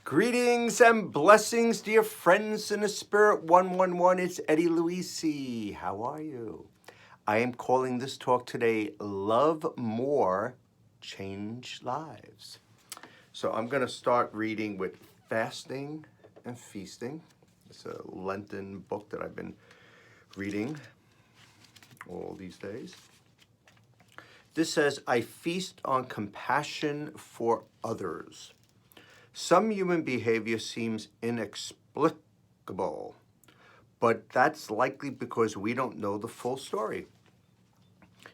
Greetings and blessings, dear friends in the Spirit 111. It's Eddie Luisi. How are you? I am calling this talk today, Love More, Change Lives. So I'm going to start reading with Fasting and Feasting. It's a Lenten book that I've been reading all these days. This says, I feast on compassion for others. Some human behavior seems inexplicable, but that's likely because we don't know the full story.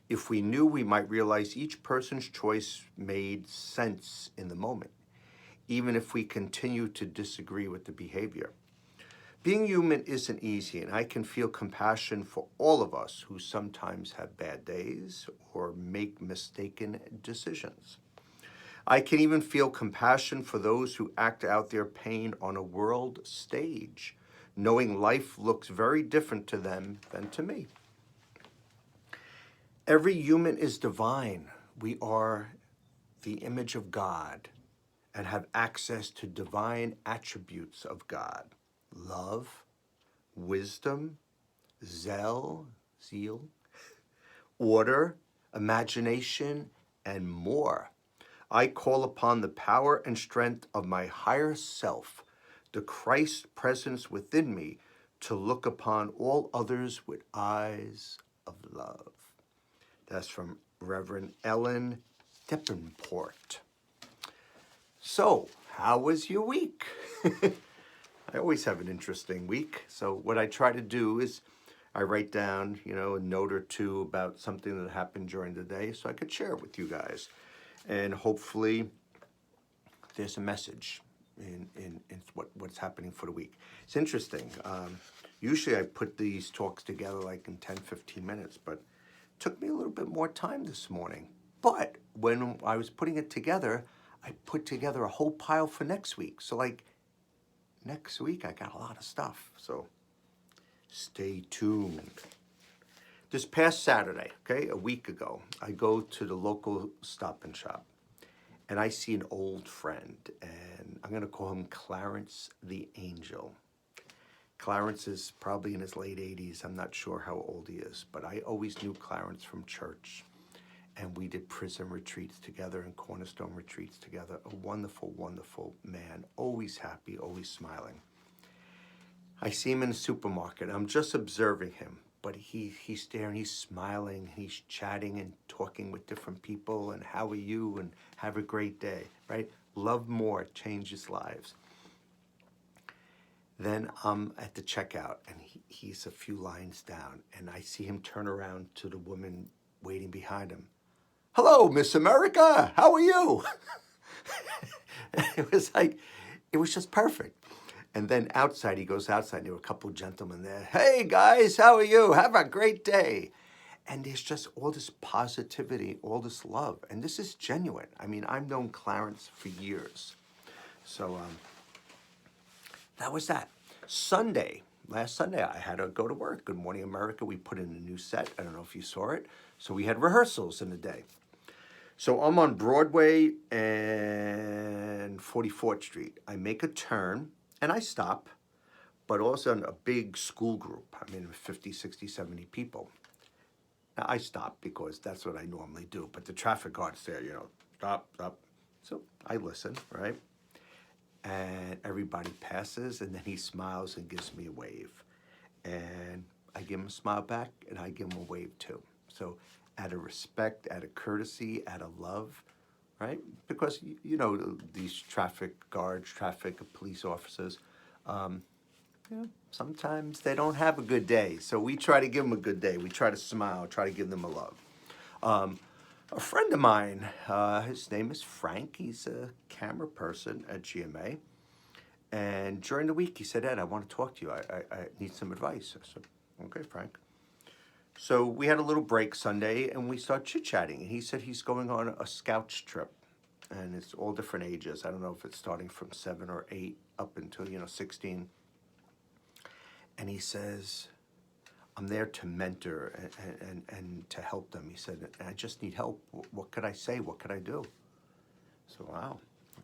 If we knew, we might realize each person's choice made sense in the moment, even if we continue to disagree with the behavior. Being human isn't easy, and I can feel compassion for all of us who sometimes have bad days or make mistaken decisions. I can even feel compassion for those who act out their pain on a world stage, knowing life looks very different to them than to me. Every human is divine. We are the image of God and have access to divine attributes of God: love, wisdom, zeal, order, imagination, and more. I call upon the power and strength of my higher self, the Christ presence within me, to look upon all others with eyes of love. That's from Reverend Ellen Dippenport. So, how was your week? I always have an interesting week. So what I try to do is I write down, a note or two about something that happened during the day so I could share it with you guys. And hopefully there's a message in what's happening for the week. It's interesting. Usually I put these talks together like in 10, 15 minutes, but it took me a little bit more time this morning. But when I was putting it together, I put together a whole pile for next week. So like next week I got a lot of stuff. So stay tuned. This past Saturday, a week ago, I go to the local Stop and Shop, and I see an old friend, and I'm going to call him Clarence the Angel. Clarence is probably in his late 80s. I'm not sure how old he is, but I always knew Clarence from church, and we did prison retreats together and cornerstone retreats together. A wonderful, wonderful man, always happy, always smiling. I see him in the supermarket. I'm just observing him. But he's there and he's smiling, he's chatting and talking with different people, and how are you, and have a great day, right? Love more, changes lives. Then I'm at the checkout, and he's a few lines down, and I see him turn around to the woman waiting behind him. Hello, Miss America, how are you? It was just perfect. And then outside, he goes outside, and there were a couple of gentlemen there. Hey, guys, how are you? Have a great day. And there's just all this positivity, all this love. And this is genuine. I mean, I've known Clarence for years. So that was that. Last Sunday, I had to go to work. Good Morning America, we put in a new set. I don't know if you saw it. So we had rehearsals in the day. So I'm on Broadway and 44th Street. I make a turn. And I stop, but also in a big school group. I mean, 50, 60, 70 people. Now, I stop because that's what I normally do. But the traffic guard's there, stop. So I listen, right? And everybody passes, and then he smiles and gives me a wave. And I give him a smile back, and I give him a wave too. So out of respect, out of courtesy, out of love, right? Because, these traffic guards, police officers, sometimes they don't have a good day. So we try to give them a good day. We try to smile, try to give them a love. A friend of mine, his name is Frank. He's a camera person at GMA. And during the week, he said, Ed, I want to talk to you. I need some advice. I said, okay, Frank. So we had a little break Sunday, and we started chit-chatting. And he said he's going on a Scouts trip, and it's all different ages. I don't know if it's starting from 7 or 8 up until, 16. And he says, I'm there to mentor and to help them. He said, I just need help. What could I say? What could I do? So, wow,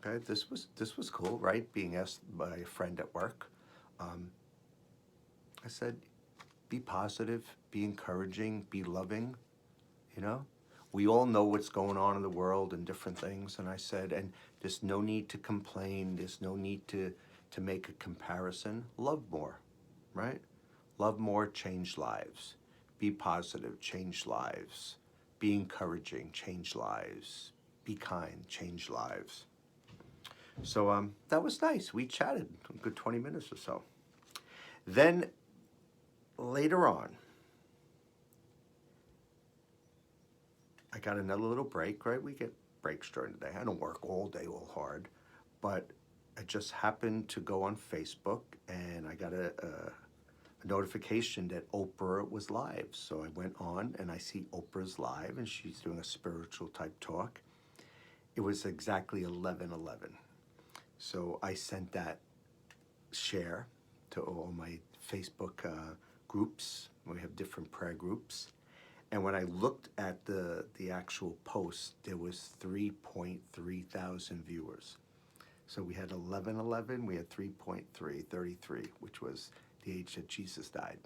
Okay, this was cool, right? Being asked by a friend at work. Um, I said, be positive, be encouraging, be loving. You know, we all know what's going on in the world and different things. And I said, and there's no need to complain. There's no need to make a comparison. Love more, right? Love more, change lives. Be positive, change lives. Be encouraging, change lives. Be kind, change lives. So that was nice. We chatted a good 20 minutes or so. Then later on, I got another little break, right? We get breaks during the day. I don't work all day, all hard, but I just happened to go on Facebook and I got a notification that Oprah was live. So I went on and I see Oprah's live and she's doing a spiritual type talk. It was exactly 11:11. So I sent that share to all my Facebook groups. We have different prayer groups. And when I looked at the actual post, there was 3.3 thousand viewers. So we had 11:11, we had 3.333, which was the age that Jesus died.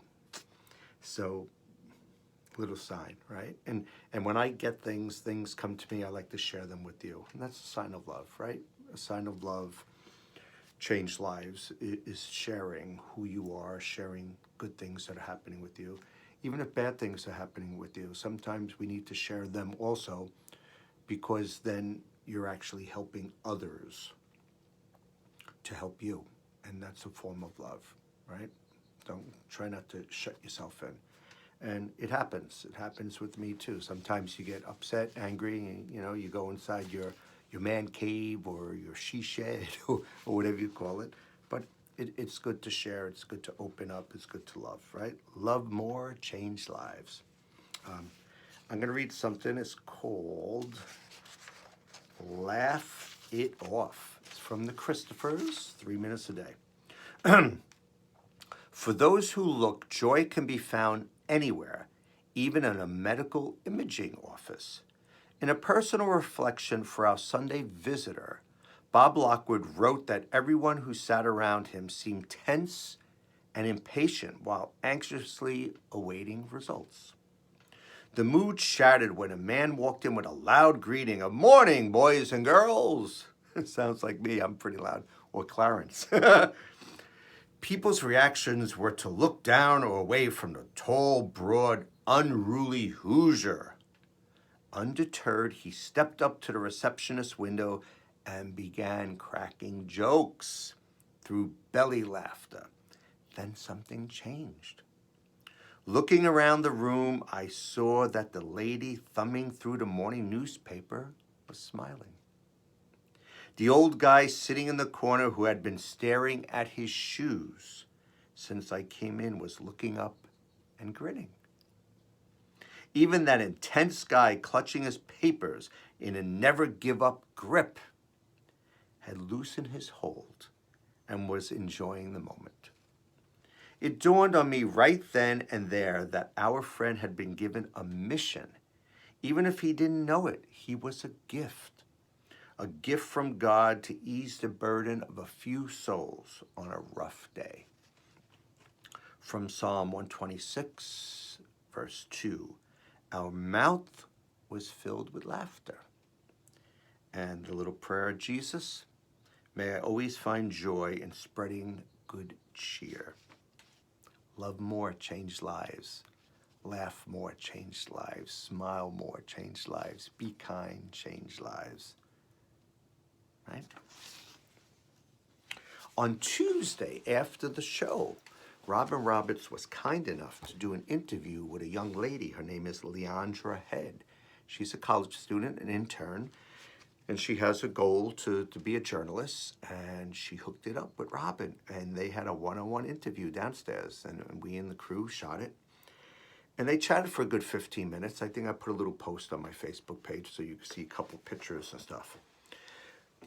So little sign, right? And when I get things come to me, I like to share them with you. And that's a sign of love, right? A sign of love, change lives, is sharing who you are, sharing good things that are happening with you. Even if bad things are happening with you, sometimes we need to share them also, because then you're actually helping others to help you. And that's a form of love, right? Don't try not to shut yourself in. And it happens. It happens with me too. Sometimes you get upset, angry, and you go inside your man cave or your she shed or whatever you call it. But it's good to share. It's good to open up. It's good to love, right? Love more, change lives. I'm going to read something. It's called Laugh It Off. It's from the Christophers, 3 minutes a day. For those who look, joy can be found anywhere, even in a medical imaging office. In a personal reflection for our Sunday visitor, Bob Lockwood wrote that everyone who sat around him seemed tense and impatient while anxiously awaiting results. The mood shattered when a man walked in with a loud greeting of "Morning, boys and girls." It sounds like me, I'm pretty loud. Or Clarence. People's reactions were to look down or away from the tall, broad, unruly Hoosier. Undeterred, he stepped up to the receptionist's window and began cracking jokes through belly laughter. Then something changed. Looking around the room, I saw that the lady thumbing through the morning newspaper was smiling. The old guy sitting in the corner who had been staring at his shoes since I came in was looking up and grinning. Even that intense guy clutching his papers in a never-give-up grip had loosened his hold and was enjoying the moment. It dawned on me right then and there that our friend had been given a mission. Even if he didn't know it, he was a gift from God to ease the burden of a few souls on a rough day. From Psalm 126, verse 2, our mouth was filled with laughter. And the little prayer of Jesus, may I always find joy in spreading good cheer. Love more, change lives. Laugh more, change lives. Smile more, change lives. Be kind, change lives. Right? On Tuesday, after the show, Robin Roberts was kind enough to do an interview with a young lady. Her name is Leandra Head. She's a college student, an intern, and she has a goal to be a journalist, and she hooked it up with Robin, and they had a one-on-one interview downstairs, and we and the crew shot it. And they chatted for a good 15 minutes. I think I put a little post on my Facebook page so you can see a couple pictures and stuff.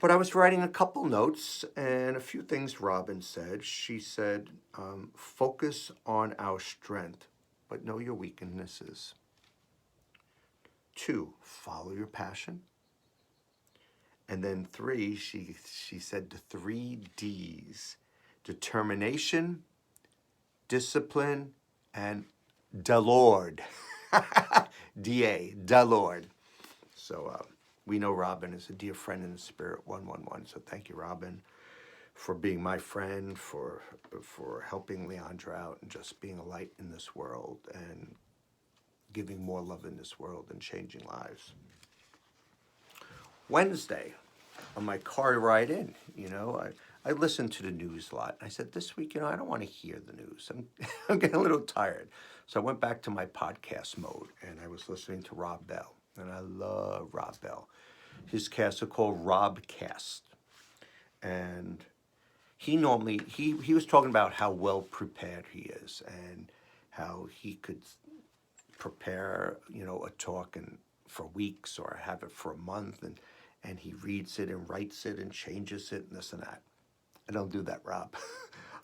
But I was writing a couple notes, and a few things Robin said. She said, focus on our strength, but know your weaknesses. 2, follow your passion. And then 3, she said the 3 D's: determination, discipline, and the Lord. D-A, the Lord. So we know Robin is a dear friend in the spirit, 111. So thank you, Robin, for being my friend, for helping Leandra out, and just being a light in this world and giving more love in this world and changing lives. Wednesday, on my car ride in, I listened to the news a lot. I said, this week, I don't want to hear the news. I'm getting a little tired. So I went back to my podcast mode, and I was listening to Rob Bell. And I love Rob Bell. His casts are called Robcast. And he was talking about how well prepared he is and how he could prepare, a talk for weeks or have it for a month, and he reads it and writes it and changes it and this and that. I don't do that, Rob.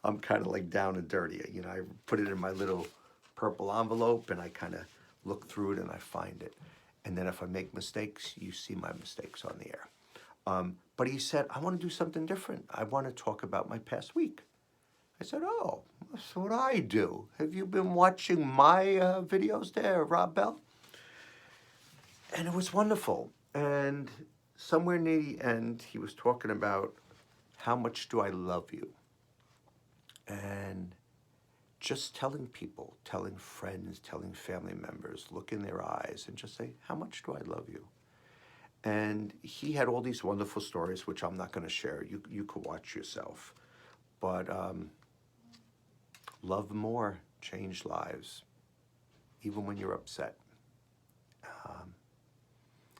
I'm kind of like down and dirty. I put it in my little purple envelope and I kind of look through it and I find it. And then if I make mistakes, you see my mistakes on the air. But he said, I want to do something different. I want to talk about my past week. I said, oh, that's what I do. Have you been watching my videos there, Rob Bell? And it was wonderful. And somewhere near the end, he was talking about how much do I love you? And just telling people, telling friends, telling family members, look in their eyes and just say, how much do I love you? And he had all these wonderful stories, which I'm not going to share. You could watch yourself. But love more, change lives, even when you're upset.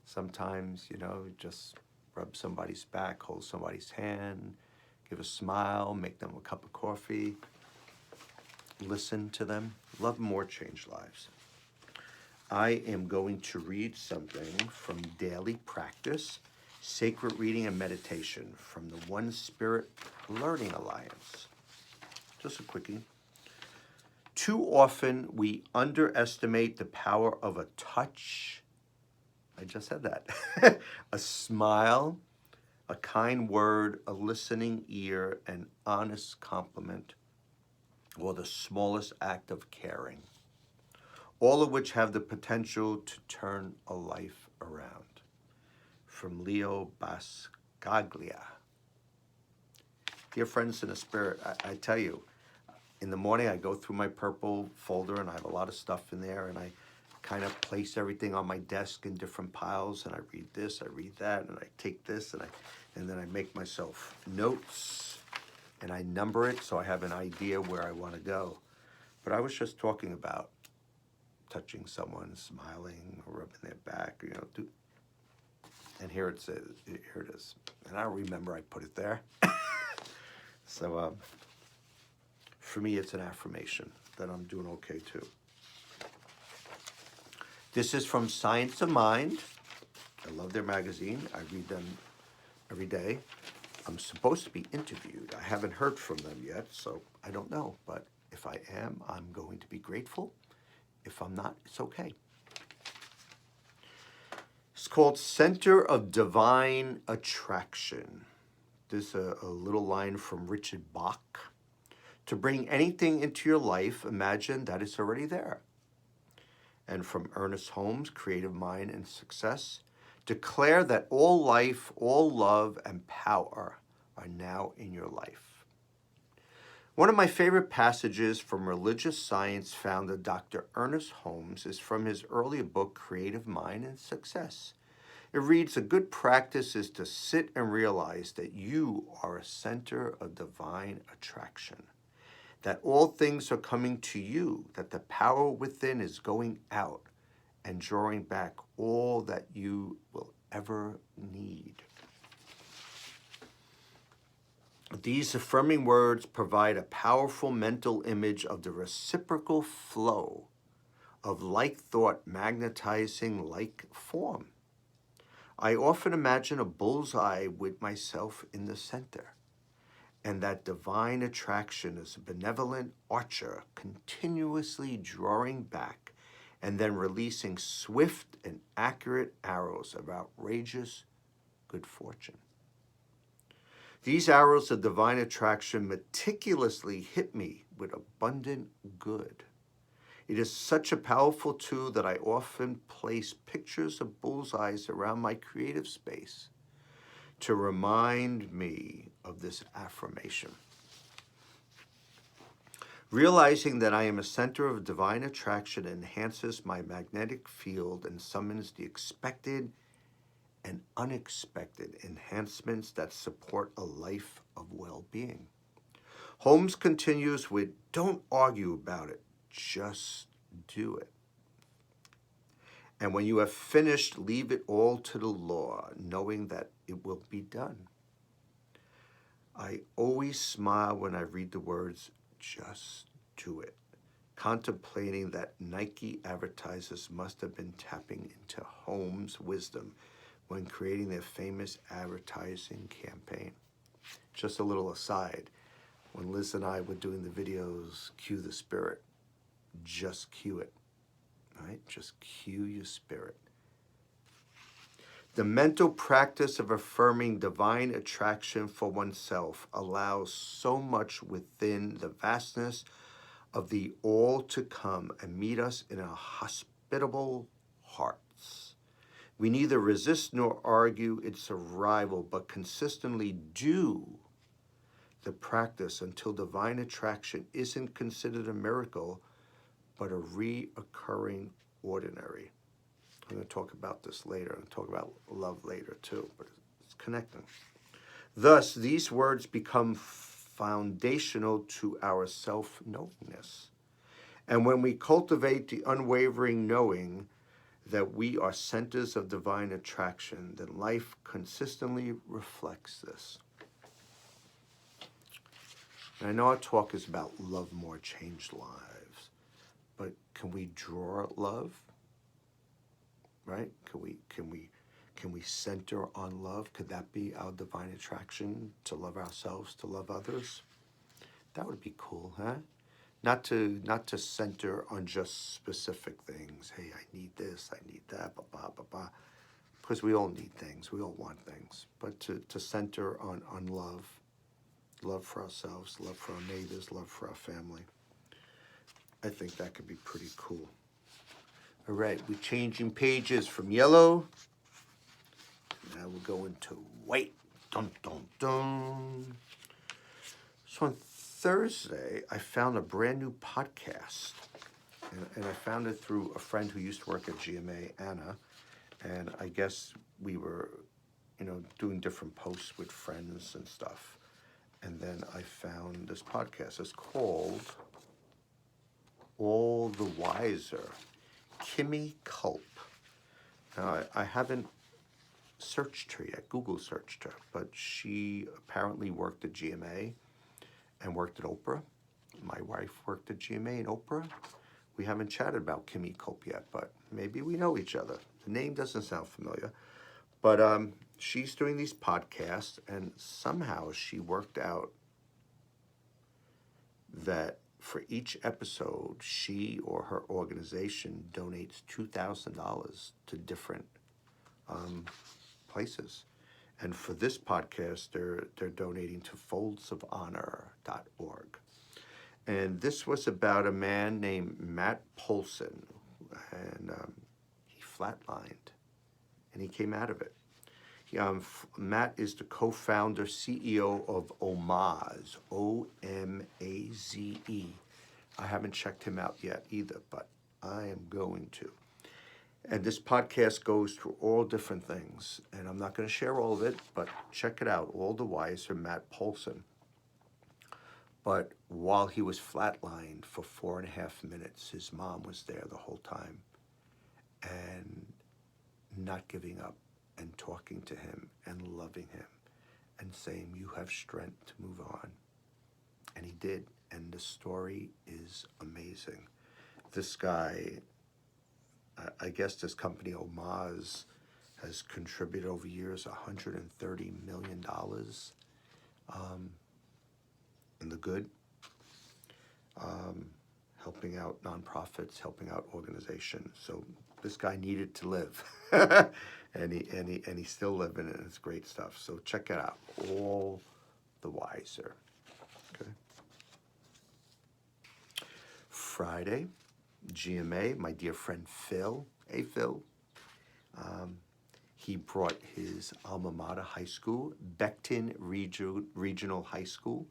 Sometimes, just rub somebody's back, hold somebody's hand, give a smile, make them a cup of coffee, listen to them. Love more, change lives. I am going to read something from Daily Practice, Sacred Reading and Meditation from the One Spirit Learning Alliance. Just a quickie. Too often we underestimate the power of a touch. I just said that. A smile, a kind word, a listening ear, an honest compliment, or the smallest act of caring, all of which have the potential to turn a life around. From Leo Bascaglia. Dear friends in the spirit, I tell you, in the morning I go through my purple folder and I have a lot of stuff in there, and I kind of place everything on my desk in different piles, and I read this, I read that, and I take this, and then I make myself notes, and I number it so I have an idea where I want to go. But I was just talking about touching someone, smiling, rubbing their back, and here it says, here it is. And I don't remember I put it there. So for me, it's an affirmation that I'm doing okay too. This is from Science of Mind. I love their magazine. I read them every day. I'm supposed to be interviewed. I haven't heard from them yet, so I don't know. But if I am, I'm going to be grateful. If I'm not, it's okay. It's called Center of Divine Attraction. There's a little line from Richard Bach. To bring anything into your life, imagine that it's already there. And from Ernest Holmes, Creative Mind and Success, declare that all life, all love, and power are now in your life. One of my favorite passages from religious science founder Dr. Ernest Holmes is from his earlier book, Creative Mind and Success. It reads, a good practice is to sit and realize that you are a center of divine attraction, that all things are coming to you, that the power within is going out and drawing back all that you will ever need. These affirming words provide a powerful mental image of the reciprocal flow of like thought magnetizing like form. I often imagine a bullseye with myself in the center, and that divine attraction is a benevolent archer continuously drawing back and then releasing swift and accurate arrows of outrageous good fortune. These arrows of divine attraction meticulously hit me with abundant good. It is such a powerful tool that I often place pictures of bullseyes around my creative space to remind me of this affirmation. Realizing that I am a center of divine attraction enhances my magnetic field and summons the expected and unexpected enhancements that support a life of well-being. Holmes continues with, don't argue about it, just do it. And when you have finished, leave it all to the law, knowing that it will be done. I always smile when I read the words, just do it, contemplating that Nike advertisers must have been tapping into Holmes' wisdom when creating their famous advertising campaign. Just a little aside, when Liz and I were doing the videos, Cue the Spirit, just cue it, right? Just cue your spirit. The mental practice of affirming divine attraction for oneself allows so much within the vastness of the all to come and meet us in our hospitable hearts. We neither resist nor argue its arrival, but consistently do the practice until divine attraction isn't considered a miracle, but a reoccurring ordinary. I'm going to talk about this later and talk about love later too, but it's connecting. Thus, these words become foundational to our self-knowingness. And when we cultivate the unwavering knowing that we are centers of divine attraction, then life consistently reflects this. And I know our talk is about love more, change lives, but can we draw love? Right? Can we center on love? Could that be our divine attraction, to love ourselves, to love others? That would be cool, huh? Not to center on just specific things. Hey, I need this, I need that, blah, blah, blah, blah. Because we all need things, we all want things. But to center on love, love for ourselves, love for our neighbors, love for our family. I think that could be pretty cool. All right, we're changing pages from yellow. Now we're going to white. Dun, dun, dun. So on Thursday, I found a brand new podcast. And I found it through a friend who used to work at GMA, Anna. And I guess we were, doing different posts with friends and stuff. And then I found this podcast. It's called All the Wiser. Kimmy Culp. Now, I haven't searched her yet, Google searched her, but she apparently worked at GMA and worked at Oprah. My wife worked at GMA and Oprah. We haven't chatted about Kimmy Culp yet, but maybe we know each other. The name doesn't sound familiar, but she's doing these podcasts, and somehow she worked out that for each episode, she or her organization donates $2,000 to different places. And for this podcast, they're donating to foldsofhonor.org. And this was about a man named Matt Polson, and he flatlined, and he came out of it. Matt is the co-founder, CEO of Omaze, O-M-A-Z-E. I haven't checked him out yet either, but I am going to. And this podcast goes through all different things, and I'm not going to share all of it, but check it out, All the Wiser, Matt Polson. But while he was flatlined for 4.5 minutes, his mom was there the whole time and not giving up and talking to him and loving him and saying, you have strength to move on. And he did, and the story is amazing. This guy, I guess this company, Omaze, has contributed over years $130 million in the good. helping out nonprofits, helping out organizations. So this guy needed to live, and he's still living, and it's great stuff. So check it out. All the Wiser. Okay. Friday, GMA, my dear friend Phil. Hey, Phil. He brought his alma mater high school, Beckton Regional High School,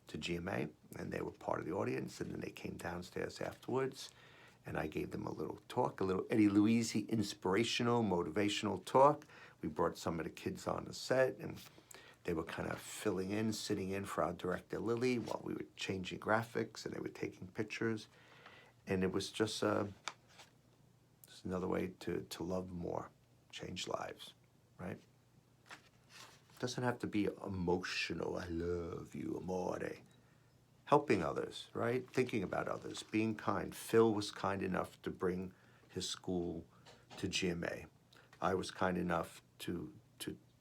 to GMA, and they were part of the audience, and then they came downstairs afterwards, and I gave them a little talk, a little Eddie Louisi inspirational, motivational talk. We brought some of the kids on the set, and they were kind of filling in, sitting in for our director, Lily, while we were changing graphics, and they were taking pictures, and it was just another way to love more, change lives, right? It doesn't have to be emotional, I love you, amore. Helping others, right? Thinking about others, being kind. Phil was kind enough to bring his school to GMA. I was kind enough to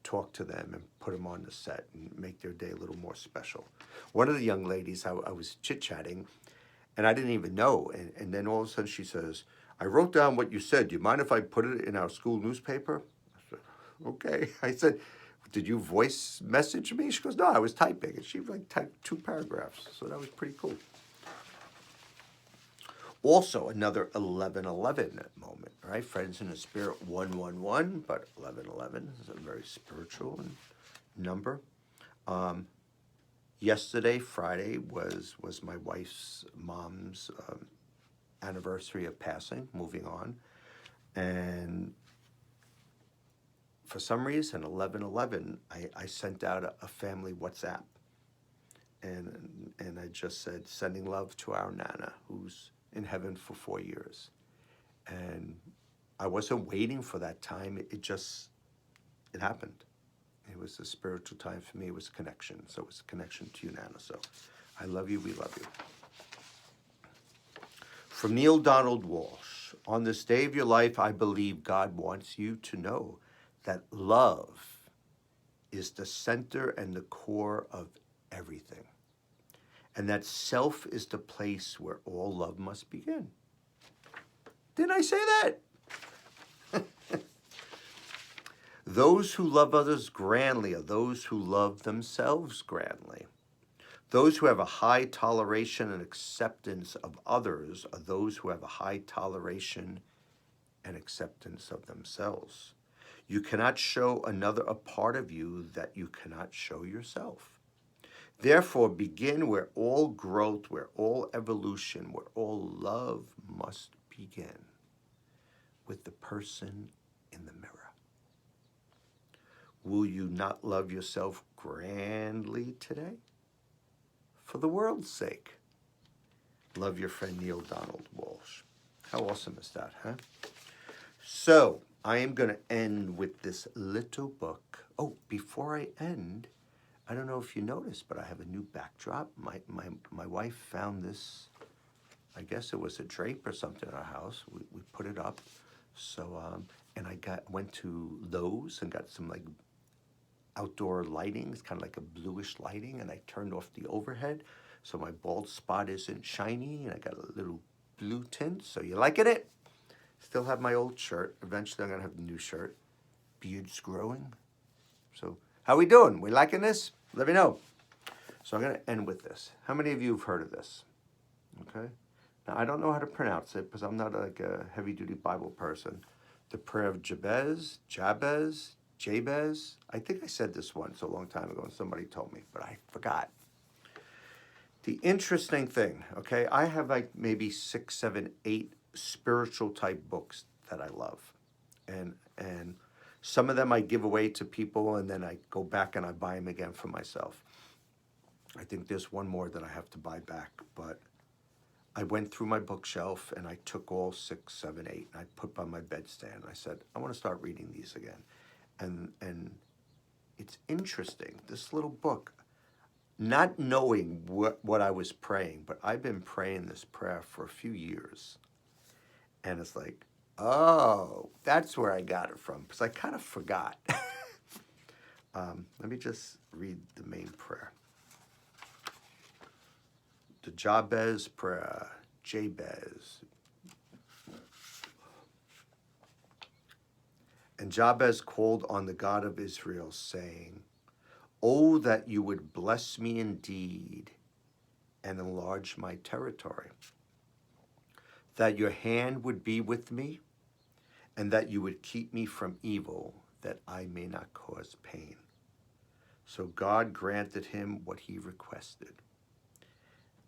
talk to them and put them on the set and make their day a little more special. One of the young ladies, I was chit-chatting, and I didn't even know. And then all of a sudden she says, I wrote down what you said. Do you mind if I put it in our school newspaper? I said, okay. I said, did you voice message me? She goes, no, I was typing. And she typed 2 paragraphs. So that was pretty cool. Also, another 1111 moment, right? Friends in the Spirit 111, but 1111 is a very spiritual number. Yesterday, Friday, was my wife's mom's anniversary of passing, moving on. And for some reason, 1111, I sent out a family WhatsApp. And I just said, sending love to our Nana, who's in heaven for 4 years. And I wasn't waiting for that time. It happened. It was a spiritual time for me. It was a connection. So it was a connection to you, Nana. So I love you. We love you. From Neil Donald Walsh. On this day of your life, I believe God wants you to know that love is the center and the core of everything. And that self is the place where all love must begin. Didn't I say that? Those who love others grandly are those who love themselves grandly. Those who have a high toleration and acceptance of others are those who have a high toleration and acceptance of themselves. You cannot show another a part of you that you cannot show yourself. Therefore, begin where all growth, where all evolution, where all love must begin, with the person in the mirror. Will you not love yourself grandly today? For the world's sake. Love, your friend Neil Donald Walsh. How awesome is that, huh? So, I am going to end with this little book. Oh, before I end, I don't know if you noticed, but I have a new backdrop. My wife found this, I guess it was a drape or something in our house. We put it up. So, and I went to Lowe's and got some like outdoor lighting. It's kind of like a bluish lighting, and I turned off the overhead so my bald spot isn't shiny, and I got a little blue tint. So you liking it? Still have my old shirt. Eventually I'm gonna have a new shirt. Beard's growing. So how we doing? We liking this? Let me know. So I'm gonna end with this. How many of you have heard of this? Okay. Now I don't know how to pronounce it because I'm not like a heavy-duty Bible person. The Prayer of Jabez. I think I said this once a long time ago and somebody told me, but I forgot. The interesting thing, okay, I have like maybe 6, 7, 8 spiritual type books that I love. And some of them I give away to people, and then I go back and I buy them again for myself. I think there's one more that I have to buy back, but I went through my bookshelf and I took all 6, 7, 8, and I put by my bedstand. I said, I want to start reading these again. And it's interesting, this little book, not knowing what I was praying, but I've been praying this prayer for a few years. And it's like, oh, that's where I got it from, because I kind of forgot. Let me just read the main prayer. The Jabez prayer. Jabez. And Jabez called on the God of Israel, saying, "Oh, that you would bless me indeed and enlarge my territory, that your hand would be with me, and that you would keep me from evil, that I may not cause pain." So God granted him what he requested.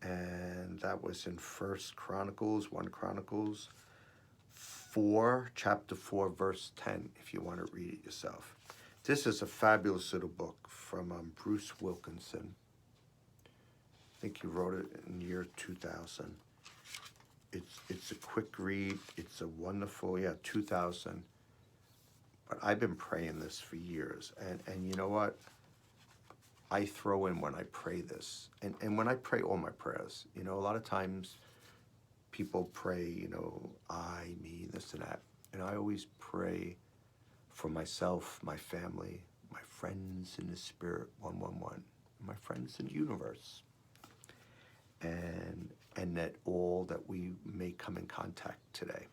And that was in 1 Chronicles 4, chapter 4, verse 10, if you want to read it yourself. This is a fabulous little book from Bruce Wilkinson. I think he wrote it in the year 2000. It's a quick read. It's a wonderful, 2000. But I've been praying this for years. And you know what? I throw in when I pray this. And when I pray all my prayers, a lot of times people pray, I, me, this and that. And I always pray for myself, my family, my friends in the spirit, 111, my friends in the universe. And that all that we may come in contact today.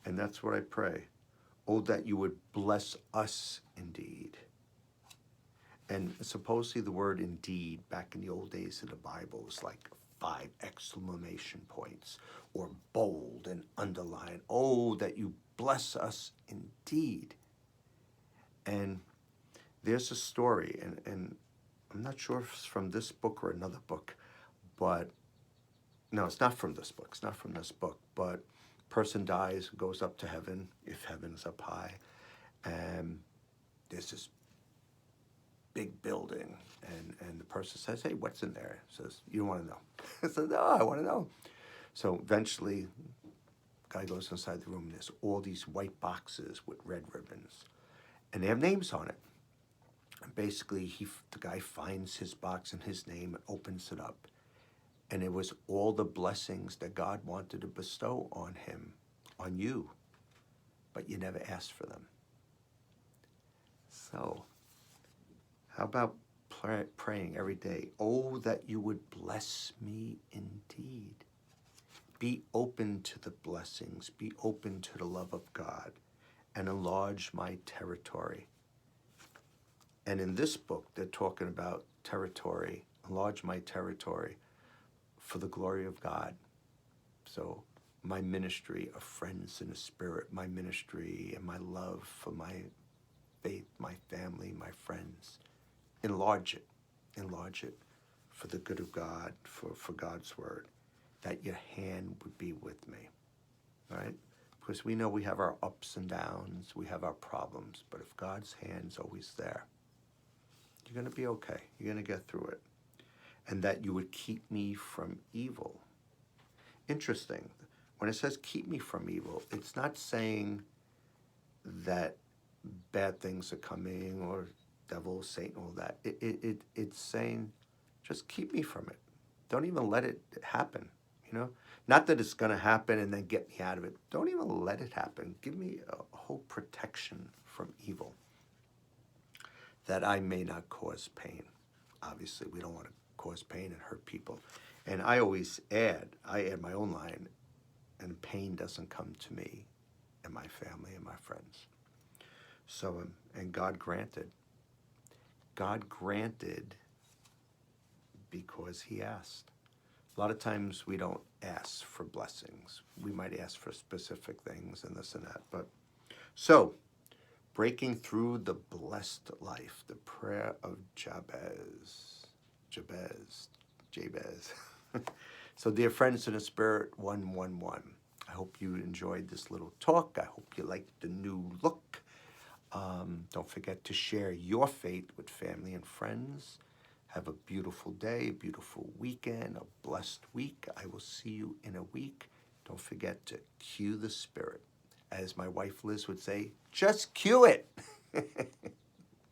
And that's what I pray. Oh, that you would bless us indeed. And supposedly the word indeed back in the old days of the Bible was like 5 exclamation points, or bold and underline. Oh, that you bless us indeed. And there's a story, and I'm not sure if it's from this book or another book, but no, it's not from this book. It's not from this book, but person dies, goes up to heaven, if heaven's up high, and there's this big building, and the person says, "Hey, what's in there?" Says, "You don't want to know." I said, "No, I want to know." So eventually, guy goes inside the room, and there's all these white boxes with red ribbons, and they have names on it. And basically, the guy finds his box and his name and opens it up. And it was all the blessings that God wanted to bestow on him, on you, but you never asked for them. So, how about praying every day? Oh, that you would bless me indeed. Be open to the blessings. Be open to the love of God, and enlarge my territory. And in this book, they're talking about territory, enlarge my territory for the glory of God. So my ministry of friends in the spirit, my ministry and my love for my faith, my family, my friends, enlarge it for the good of God, for God's word, that your hand would be with me, right? Because we know we have our ups and downs, we have our problems, but if God's hand's always there, you're going to be okay. You're going to get through it. And that you would keep me from evil. Interesting. When it says keep me from evil, it's not saying that bad things are coming or devil, Satan, all that. It's saying just keep me from it. Don't even let it happen, Not that it's going to happen and then get me out of it. Don't even let it happen. Give me a whole protection from evil, that I may not cause pain. Obviously, we don't want to cause pain and hurt people. And I always add my own line, and pain doesn't come to me and my family and my friends. So, and God granted because he asked. A lot of times we don't ask for blessings. We might ask for specific things and this and that. But so, breaking through the blessed life, the prayer of Jabez. So, dear friends in the spirit, 111, I hope you enjoyed this little talk. I hope you liked the new look. Don't forget to share your faith with family and friends. Have a beautiful day, a beautiful weekend, a blessed week. I will see you in a week. Don't forget to cue the spirit. As my wife Liz would say, just cue it.